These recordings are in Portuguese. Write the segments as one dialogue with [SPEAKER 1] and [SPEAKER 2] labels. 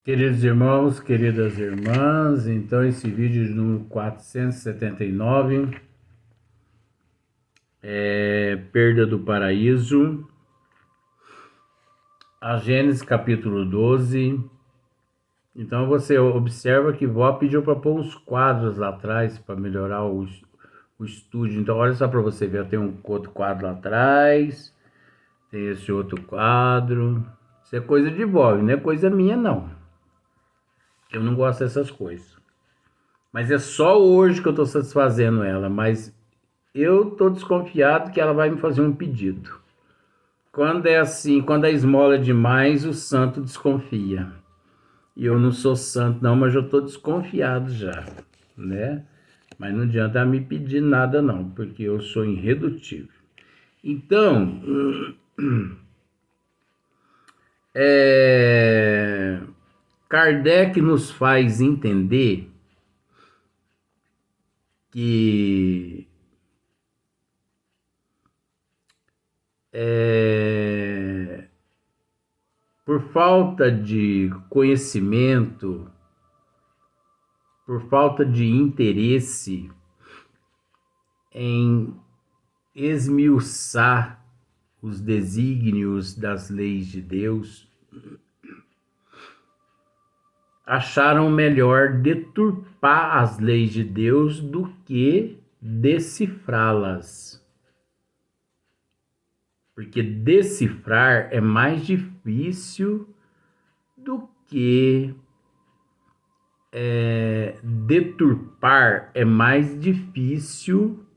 [SPEAKER 1] Queridos irmãos, queridas irmãs, então esse vídeo de número 479 é Perda do Paraíso, a Gênesis capítulo 12. Então você observa que Vó pediu para pôr uns quadros lá atrás para melhorar o estúdio. Então olha só para você ver, tem um outro quadro lá atrás, tem esse outro quadro. Isso é coisa de Vó, não é coisa minha não. Eu não gosto dessas coisas. Mas é só hoje que eu estou satisfazendo ela, mas eu estou desconfiado que ela vai me fazer um pedido. Quando é assim, quando a esmola é demais, o santo desconfia. E eu não sou santo não, mas eu estou desconfiado já, né? Mas não adianta me pedir nada não, porque eu sou irredutível. Então, Kardec nos faz entender que por falta de conhecimento, por falta de interesse em esmiuçar os desígnios das leis de Deus, acharam melhor deturpar as leis de Deus do que decifrá-las. Porque decifrar é mais difícil do que deturpar é mais difícil.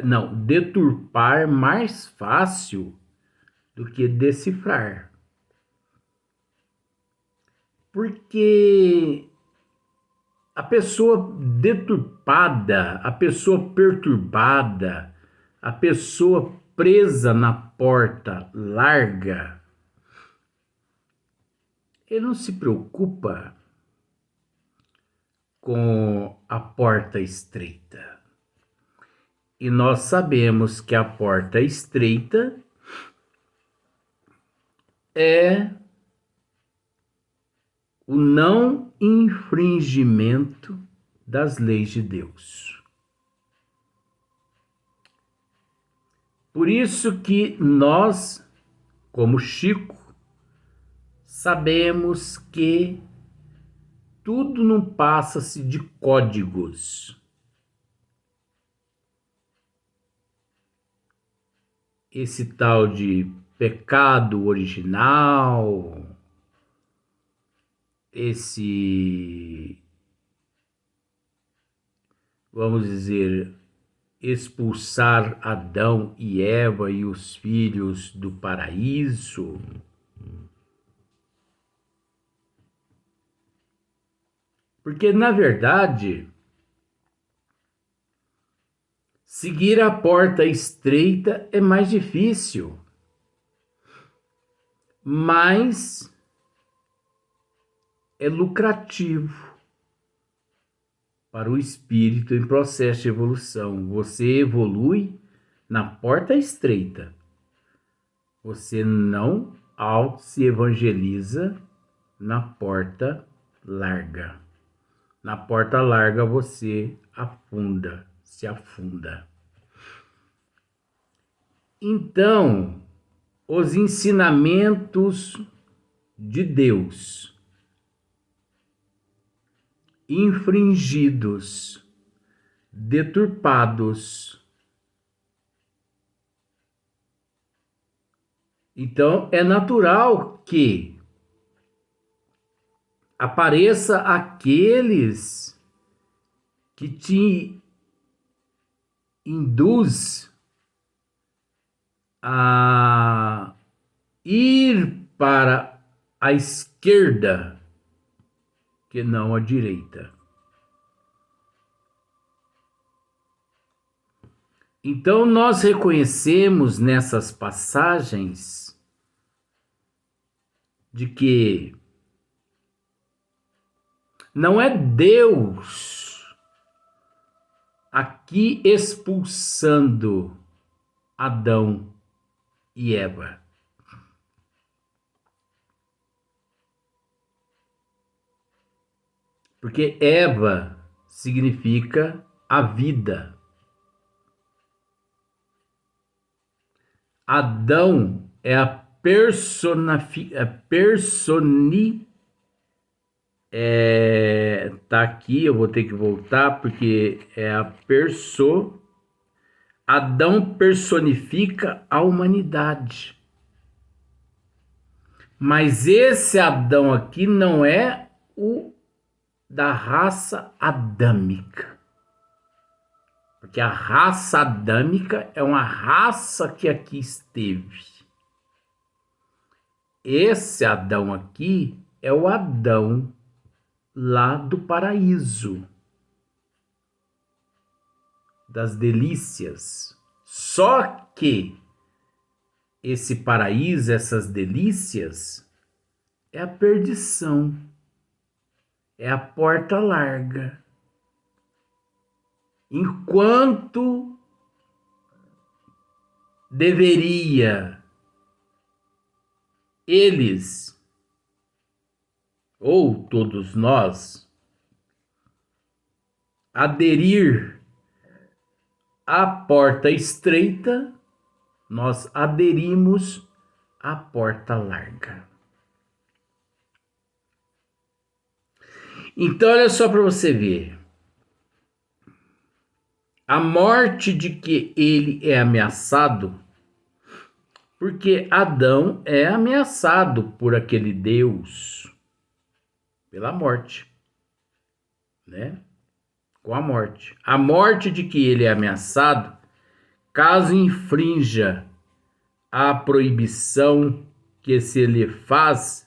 [SPEAKER 1] Não, deturpar é mais fácil do que decifrar. Porque a pessoa deturpada, a pessoa perturbada, a pessoa presa na porta larga, ele não se preocupa com a porta estreita. E nós sabemos que a porta estreita é o não infringimento das leis de Deus. Por isso que nós, como Chico, sabemos que tudo não passa-se de códigos. Esse tal de pecado original, vamos dizer, expulsar Adão e Eva e os filhos do paraíso, porque na verdade seguir a porta estreita é mais difícil, mas é lucrativo para o espírito em processo de evolução. Você evolui na porta estreita. Você não se evangeliza na porta larga. Na porta larga você afunda, se afunda. Então, os ensinamentos de Deus infringidos, deturpados. Então, é natural que apareça aqueles que te induz a ir para a esquerda, que não a direita. Então, nós reconhecemos nessas passagens de que não é Deus aqui expulsando Adão e Eva. Porque Eva significa a vida. Adão é a tá aqui, eu vou ter que voltar porque é a Adão personifica a humanidade. Mas esse Adão aqui não é o da raça adâmica. Porque a raça adâmica é uma raça que aqui esteve. Esse Adão aqui é o Adão lá do paraíso, das delícias. Só que esse paraíso, essas delícias, é a perdição, é a porta larga. Enquanto deveria eles, ou todos nós, aderir à porta estreita, nós aderimos à porta larga. Então, olha só para você ver. A morte de que ele é ameaçado, porque Adão é ameaçado por aquele Deus, pela morte, né? Com a morte. A morte de que ele é ameaçado, caso infrinja a proibição que se lhe faz,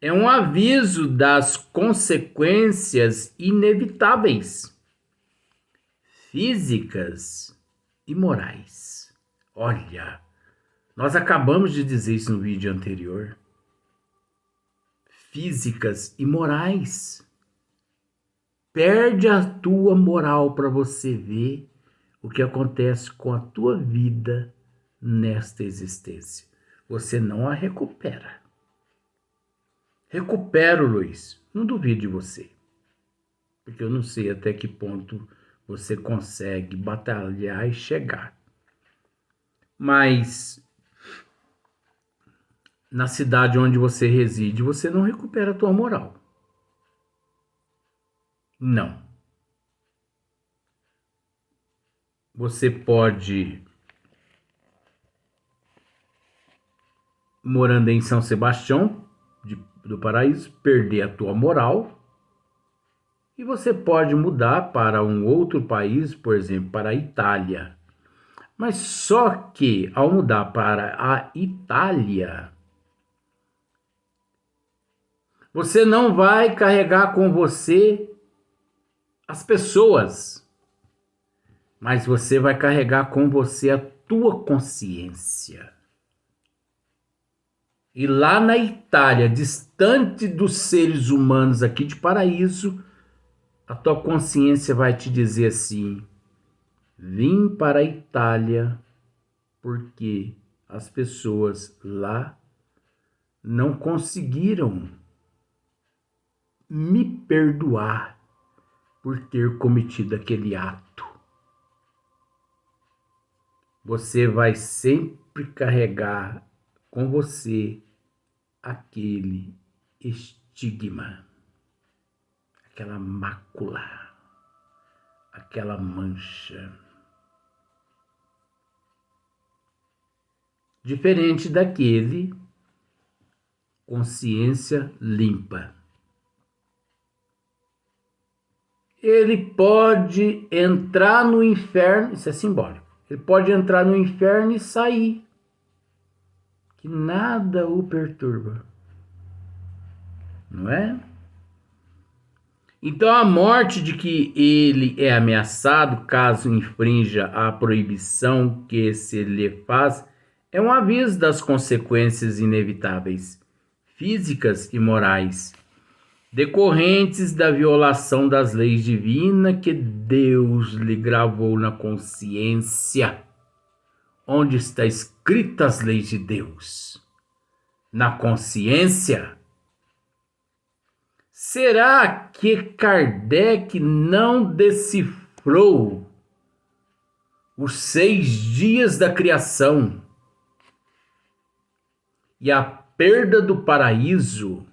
[SPEAKER 1] é um aviso das consequências inevitáveis, físicas e morais. Olha, nós acabamos de dizer isso no vídeo anterior. Físicas e morais. Perde a tua moral para você ver o que acontece com a tua vida nesta existência. Você não a recupera. Recupero, Luiz. Não duvido de você. Porque eu não sei até que ponto você consegue batalhar e chegar. Mas na cidade onde você reside, você não recupera a tua moral. Não. Você pode, morando em São Sebastião do Paraíso, perder a tua moral. E você pode mudar para um outro país, por exemplo, para a Itália. Mas só que, ao mudar para a Itália, você não vai carregar com você as pessoas, mas você vai carregar com você a tua consciência. E lá na Itália, distante dos seres humanos aqui de Paraíso, a tua consciência vai te dizer assim: vim para a Itália porque as pessoas lá não conseguiram me perdoar por ter cometido aquele ato. Você vai sempre carregar com você aquele estigma, aquela mácula, aquela mancha. Diferente daquele consciência limpa. Ele pode entrar no inferno, isso é simbólico. Ele pode entrar no inferno e sair, que nada o perturba. Não é? Então a morte de que ele é ameaçado, caso infrinja a proibição que se lhe faz, é um aviso das consequências inevitáveis, físicas e morais, decorrentes da violação das leis divinas que Deus lhe gravou na consciência. Onde está escritas as leis de Deus? Na consciência. Será que Kardec não decifrou os 6 dias da criação e a perda do paraíso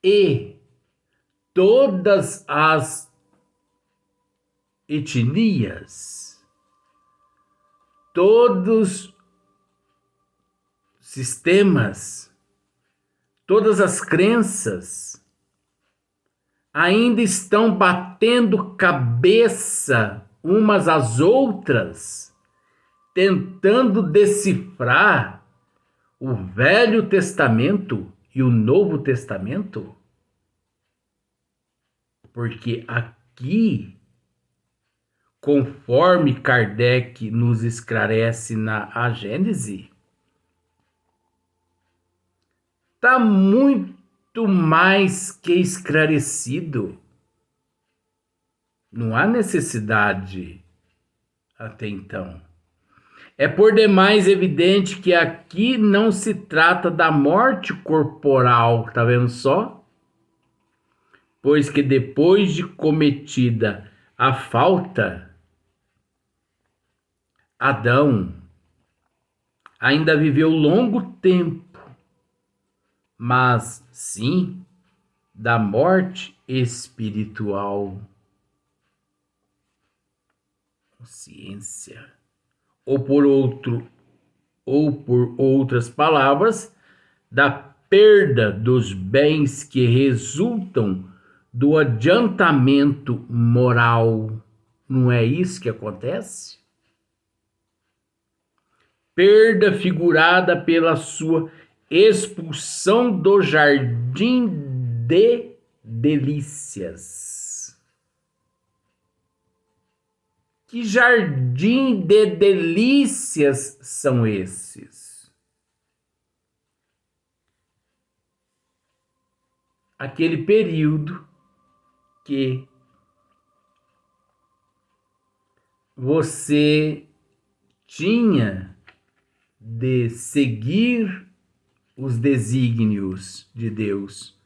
[SPEAKER 1] e todas as etnias, todos sistemas, todas as crenças ainda estão batendo cabeça umas às outras, tentando decifrar o Velho Testamento e o Novo Testamento? Porque aqui, conforme Kardec nos esclarece na Gênese, está muito mais que esclarecido. Não há necessidade até então. É por demais evidente que aqui não se trata da morte corporal, tá vendo só? Pois que depois de cometida a falta, Adão ainda viveu longo tempo, mas sim da morte espiritual. Consciência. Ou por outras palavras, da perda dos bens que resultam do adiantamento moral. Não é isso que acontece? Perda figurada pela sua expulsão do jardim de delícias. Que jardim de delícias são esses? Aquele período que você tinha de seguir os desígnios de Deus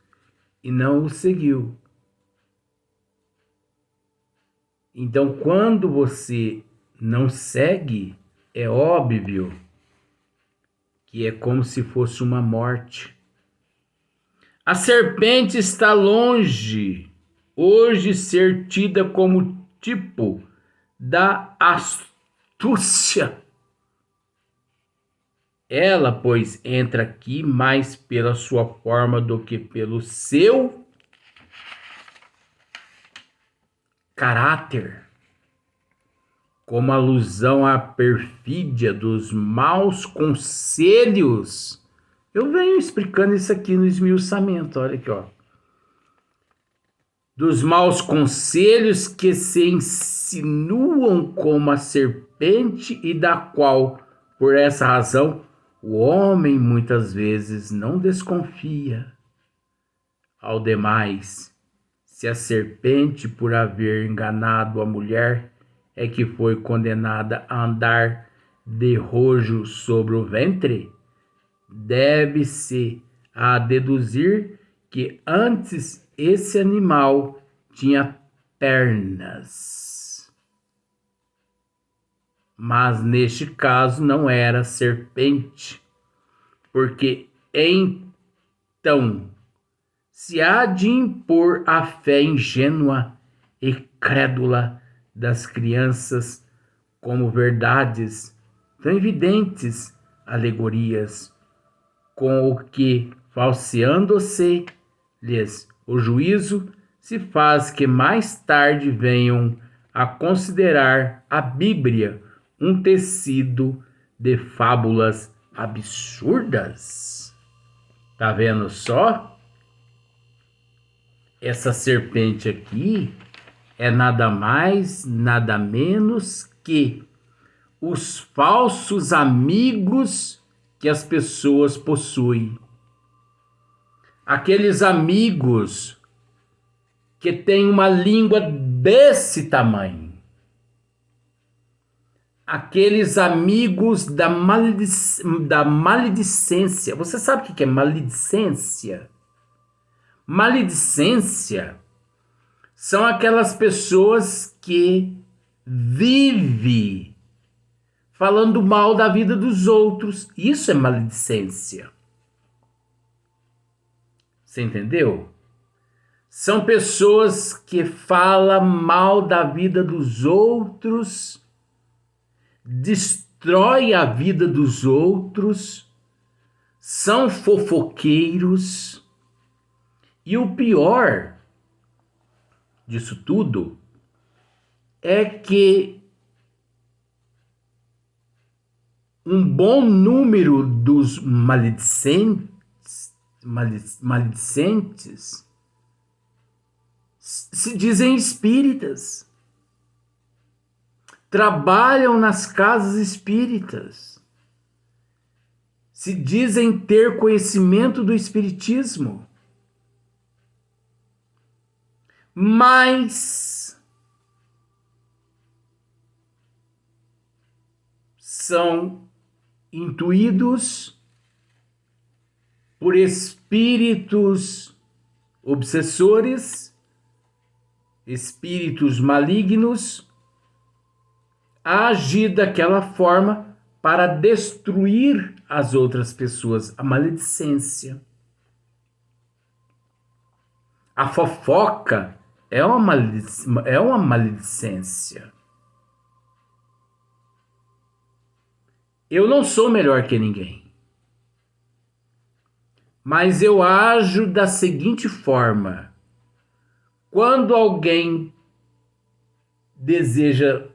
[SPEAKER 1] e não o seguiu. Então, quando você não segue, é óbvio que é como se fosse uma morte. A serpente está longe hoje ser tida como tipo da astúcia. Ela, pois, entra aqui mais pela sua forma do que pelo seu caráter, como alusão à perfídia dos maus conselhos. Eu venho explicando isso aqui no esmiuçamento, olha aqui, ó. Dos maus conselhos que se insinuam como a serpente e da qual, por essa razão, o homem muitas vezes não desconfia. Ao demais, se a serpente, por haver enganado a mulher, é que foi condenada a andar de rojo sobre o ventre, deve-se a deduzir que antes esse animal tinha pernas. Mas neste caso não era serpente, porque então se há de impor a fé ingênua e crédula das crianças como verdades tão evidentes alegorias, com o que, falseando-se-lhes o juízo, se faz que mais tarde venham a considerar a Bíblia um tecido de fábulas absurdas. Tá vendo só? Essa serpente aqui é nada mais, nada menos que os falsos amigos que as pessoas possuem. Aqueles amigos que têm uma língua desse tamanho. aqueles amigos da maledicência. Você sabe o que é maledicência? Maledicência são aquelas pessoas que vivem falando mal da vida dos outros. Isso é maledicência. Você entendeu? São pessoas que falam mal da vida dos outros, destrói a vida dos outros, são fofoqueiros. E o pior disso tudo é que um bom número dos maledicentes se dizem espíritas, trabalham nas casas espíritas, se dizem ter conhecimento do espiritismo, mas são intuídos por espíritos obsessores, espíritos malignos, a agir daquela forma para destruir as outras pessoas. A maledicência. A fofoca é uma maledicência. Eu não sou melhor que ninguém, mas eu ajo da seguinte forma: quando alguém deseja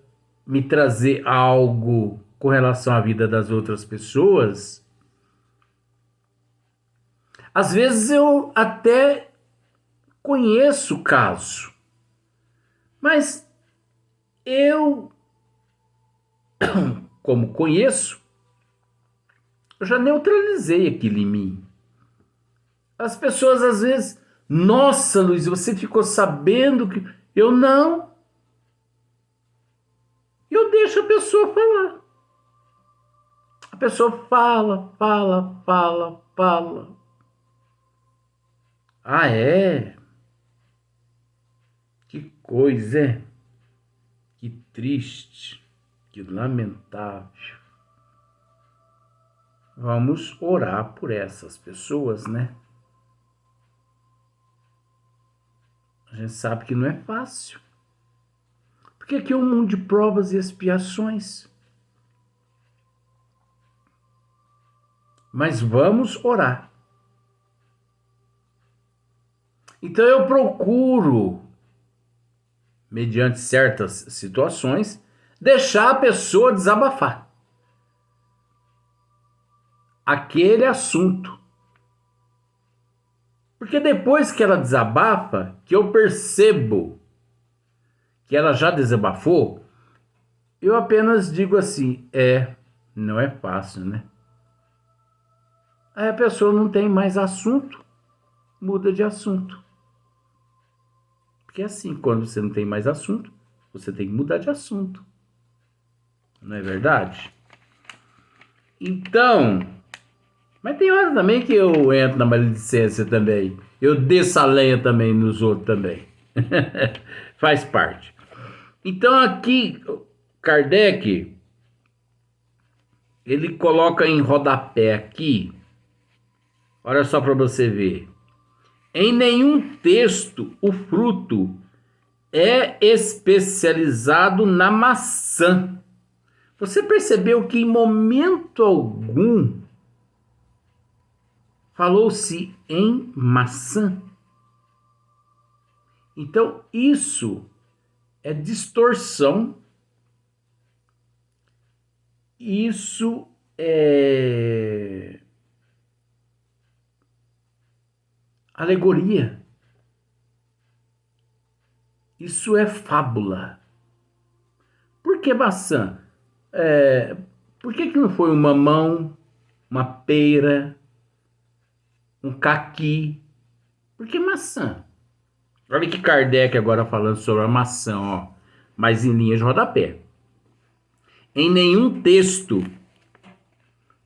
[SPEAKER 1] me trazer algo com relação à vida das outras pessoas, às vezes eu até conheço o caso, mas eu, como conheço, eu já neutralizei aquilo em mim. As pessoas às vezes, nossa, Luiz, você ficou sabendo que... Eu não. Eu deixo a pessoa falar. A pessoa fala. Ah, é? Que coisa, é? Que triste, que lamentável. Vamos orar por essas pessoas, né? A gente sabe que não é fácil. Porque aqui é um mundo de provas e expiações. Mas vamos orar. Então eu procuro, mediante certas situações, deixar a pessoa desabafar aquele assunto. Porque depois que ela desabafa, que eu percebo que ela já desabafou, eu apenas digo assim, não é fácil, né? Aí a pessoa não tem mais assunto, muda de assunto. Porque assim, quando você não tem mais assunto, você tem que mudar de assunto. Não é verdade? Então, mas tem horas também que eu entro na maledicência também. Eu desço a lenha também nos outros também. Faz parte. Então aqui, Kardec, ele coloca em rodapé aqui, olha só para você ver. Em nenhum texto o fruto é especializado na maçã. Você percebeu que em momento algum falou-se em maçã? Então isso é distorção, isso é alegoria, isso é fábula. Por que maçã? Por que não foi um mamão, uma pera, um caqui? Por que maçã? Olha que Kardec agora falando sobre a maçã, ó, mas em linha de rodapé. em nenhum texto.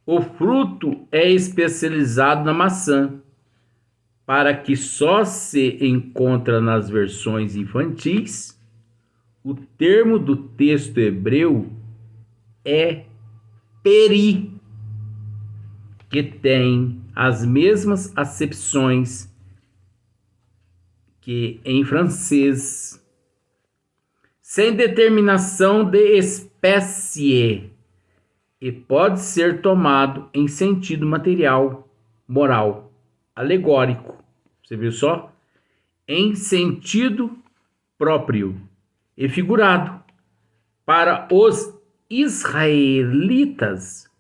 [SPEAKER 1] O fruto é especializado na maçã, para que só se encontra nas versões infantis. O termo do texto hebreu é peri, que tem as mesmas acepções que em francês, sem determinação de espécie, e pode ser tomado em sentido material, moral, alegórico. Você viu só? Em sentido próprio e figurado. Para os israelitas,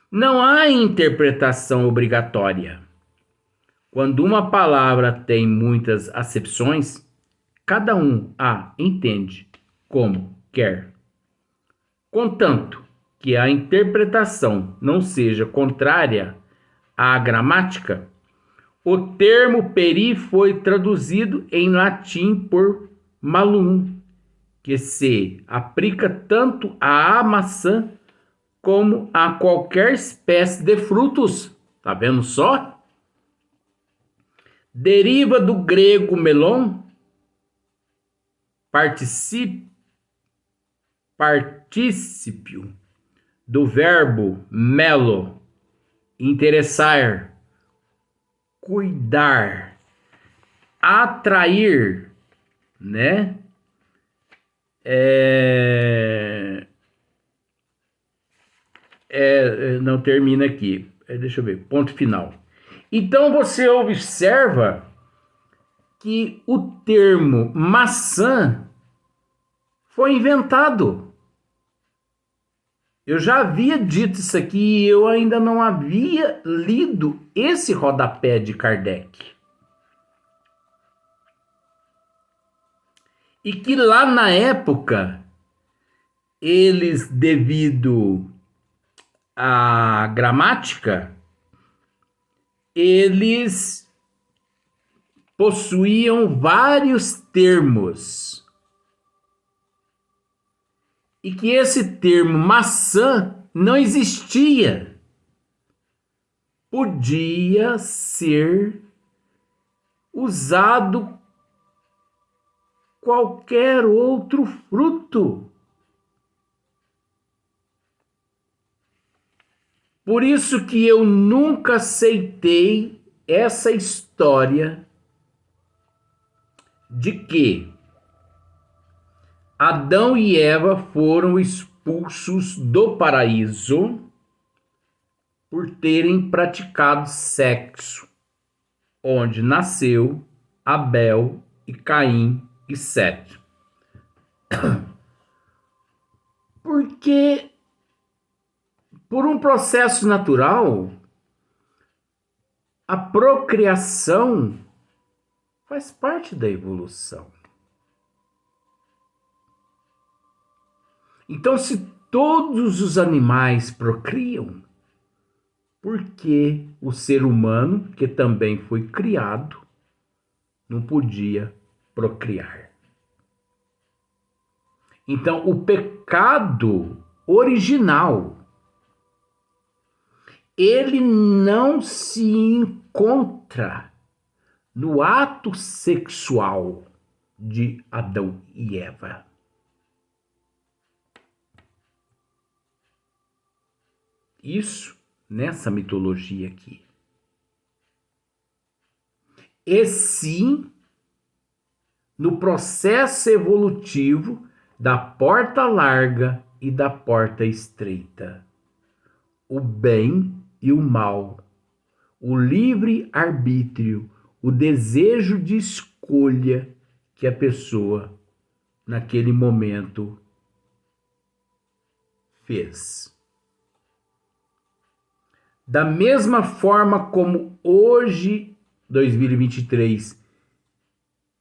[SPEAKER 1] não há interpretação obrigatória. Quando uma palavra tem muitas acepções, cada um a entende como quer. Contanto que a interpretação não seja contrária à gramática, o termo peri foi traduzido em latim por malum, que se aplica tanto à maçã como a qualquer espécie de frutos. Tá vendo só? Deriva do grego melon, particípio do verbo melo, interessar, cuidar, atrair, né? Não termina aqui. Deixa eu ver. Ponto final. Então você observa que o termo maçã foi inventado. Eu já havia dito isso aqui e eu ainda não havia lido esse rodapé de Kardec. E que lá na época, eles, devido à gramática, eles possuíam vários termos. E que esse termo maçã não existia. Podia ser usado qualquer outro fruto. Por isso que eu nunca aceitei essa história de que Adão e Eva foram expulsos do paraíso por terem praticado sexo, onde nasceu Abel e Caim e Sete. Porque, por um processo natural, a procriação faz parte da evolução. Então, se todos os animais procriam, por que o ser humano, que também foi criado, não podia procriar? Então, o pecado original, ele não se encontra no ato sexual de Adão e Eva. Isso nessa mitologia aqui. E sim no processo evolutivo da porta larga e da porta estreita. O bem e o mal, o livre-arbítrio, o desejo de escolha que a pessoa, naquele momento, fez. Da mesma forma como hoje, 2023,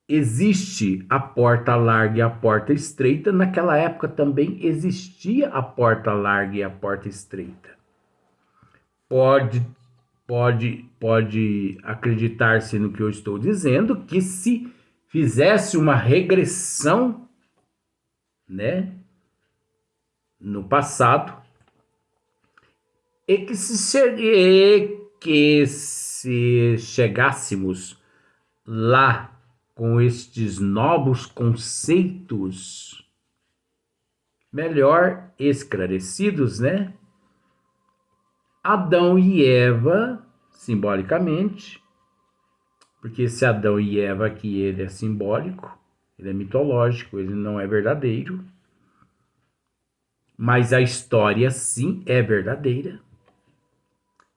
[SPEAKER 1] existe a porta larga e a porta estreita, naquela época também existia a porta larga e a porta estreita. Pode acreditar-se no que eu estou dizendo, que se fizesse uma regressão, né, no passado, e que se chegássemos lá com estes novos conceitos melhor esclarecidos, né? Adão e Eva, simbolicamente, porque esse Adão e Eva aqui, ele é simbólico, ele é mitológico, ele não é verdadeiro, mas a história sim é verdadeira.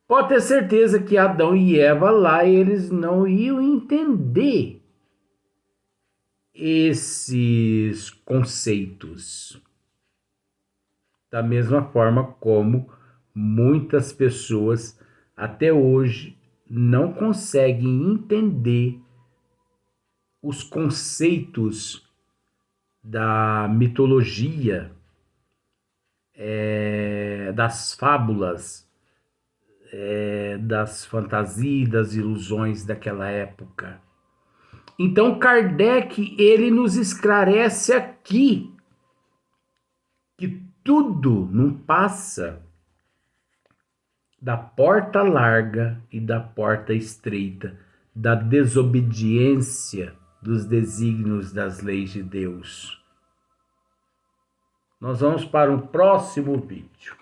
[SPEAKER 1] Pode ter certeza que Adão e Eva lá, eles não iam entender esses conceitos. Da mesma forma como muitas pessoas até hoje não conseguem entender os conceitos da mitologia, das fábulas, das fantasias, das ilusões daquela época. Então Kardec, ele nos esclarece aqui que tudo não passa da porta larga e da porta estreita, da desobediência dos desígnios das leis de Deus. Nós vamos para um próximo vídeo.